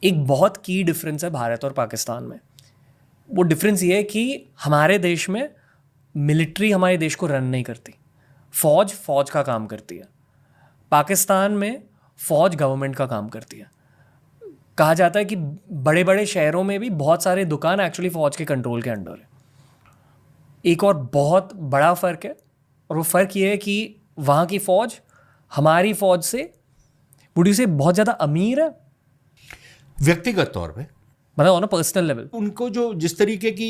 एक बहुत की डिफरेंस है भारत और पाकिस्तान में। वो डिफरेंस ये है कि हमारे देश में मिलिट्री हमारे देश को रन नहीं करती, फौज का काम करती है। पाकिस्तान में फौज गवर्नमेंट का काम करती है। कहा जाता है कि बड़े बड़े शहरों में भी बहुत सारे दुकान एक्चुअली फौज के कंट्रोल के अंडर है। एक और बहुत बड़ा फ़र्क है, और वो फ़र्क ये है कि वहाँ की फ़ौज हमारी फ़ौज से वुड यू से बहुत ज़्यादा अमीर है व्यक्तिगत तौर पे, मतलब ऑन अ पर्सनल लेवल। उनको जो जिस तरीके की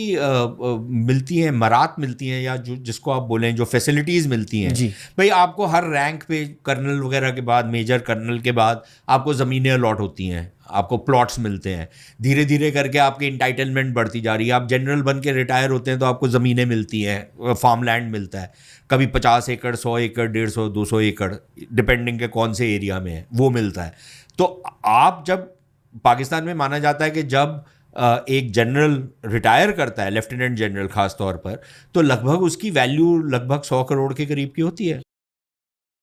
मिलती हैं, मरात मिलती हैं, या जो जिसको आप बोलें जो फैसिलिटीज़ मिलती हैं जी। भाई, आपको हर रैंक पे कर्नल वगैरह के बाद, मेजर कर्नल के बाद आपको ज़मीनें अलॉट होती हैं, आपको प्लॉट्स मिलते हैं, धीरे धीरे करके आपकी इंटाइटलमेंट बढ़ती जा रही है। आप जनरल बन के रिटायर होते हैं तो आपको ज़मीनें मिलती हैं, फार्म लैंड मिलता है, कभी 50 एकड़, 100 एकड़, 150, 200 एकड़, डिपेंडिंग के कौन से एरिया में है वो मिलता है। तो आप जब पाकिस्तान में माना जाता है कि जब एक जनरल रिटायर करता है, लेफ्टिनेंट जनरल खास तौर पर, तो लगभग उसकी वैल्यू लगभग 100 करोड़ के करीब की होती है।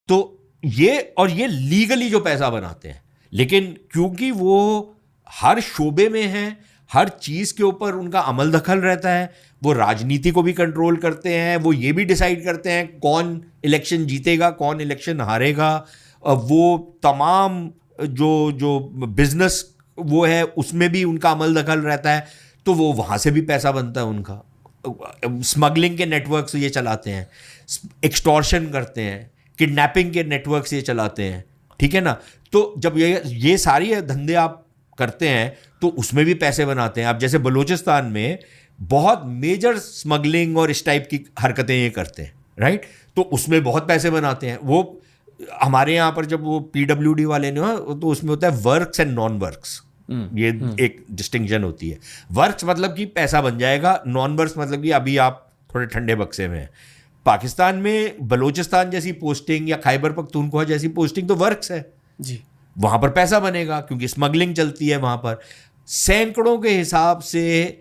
तो ये लीगली जो पैसा बनाते हैं, लेकिन क्योंकि वो हर शोबे में हैं, हर चीज़ के ऊपर उनका अमल दखल रहता है, वो राजनीति को भी कंट्रोल करते हैं, वो ये भी डिसाइड करते हैं कौन इलेक्शन जीतेगा, कौन इलेक्शन हारेगा, वो तमाम जो बिजनेस वो है उसमें भी उनका अमल दखल रहता है। तो वो वहाँ से भी पैसा बनता है उनका। स्मगलिंग के नेटवर्क्स ये चलाते हैं, एक्सटॉर्शन करते हैं, किडनैपिंग के नेटवर्क्स ये चलाते हैं, ठीक है ना। तो जब ये सारी धंधे आप करते हैं तो उसमें भी पैसे बनाते हैं। आप जैसे बलूचिस्तान में बहुत मेजर स्मगलिंग और इस टाइप की हरकतें ये करते हैं, राइट। तो उसमें बहुत पैसे बनाते हैं। वो हमारे यहाँ पर जब वो PWD वाले ने तो उसमें होता है वर्क्स एंड नॉन वर्क्स, ये एक डिस्टिंक्शन होती है। वर्क्स मतलब कि पैसा बन जाएगा, नॉन वर्क्स मतलब कि अभी आप थोड़े ठंडे बक्से में हैं। पाकिस्तान में बलूचिस्तान जैसी पोस्टिंग या खैबर पख्तूनख्वा जैसी पोस्टिंग तो वर्क्स है जी, वहाँ पर पैसा बनेगा क्योंकि स्मगलिंग चलती है वहाँ पर। सैकड़ों के हिसाब से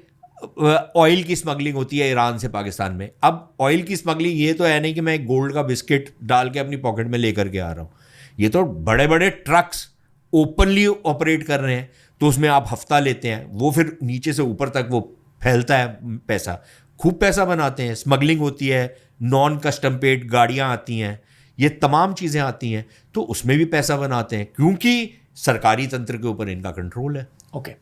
ऑयल की स्मगलिंग होती है ईरान से पाकिस्तान में। अब ऑयल की स्मगलिंग ये तो है नहीं कि मैं एक गोल्ड का बिस्किट डाल के अपनी पॉकेट में लेकर के आ रहा हूँ, ये तो बड़े बड़े ट्रक्स ओपनली ऑपरेट कर रहे हैं। तो उसमें आप हफ्ता लेते हैं, वो फिर नीचे से ऊपर तक वो फैलता है पैसा, खूब पैसा बनाते हैं। स्मगलिंग होती है, नॉन कस्टम पेड गाड़ियाँ आती हैं, ये तमाम चीज़ें आती हैं, तो उसमें भी पैसा बनाते हैं क्योंकि सरकारी तंत्र के ऊपर इनका कंट्रोल है। ओके।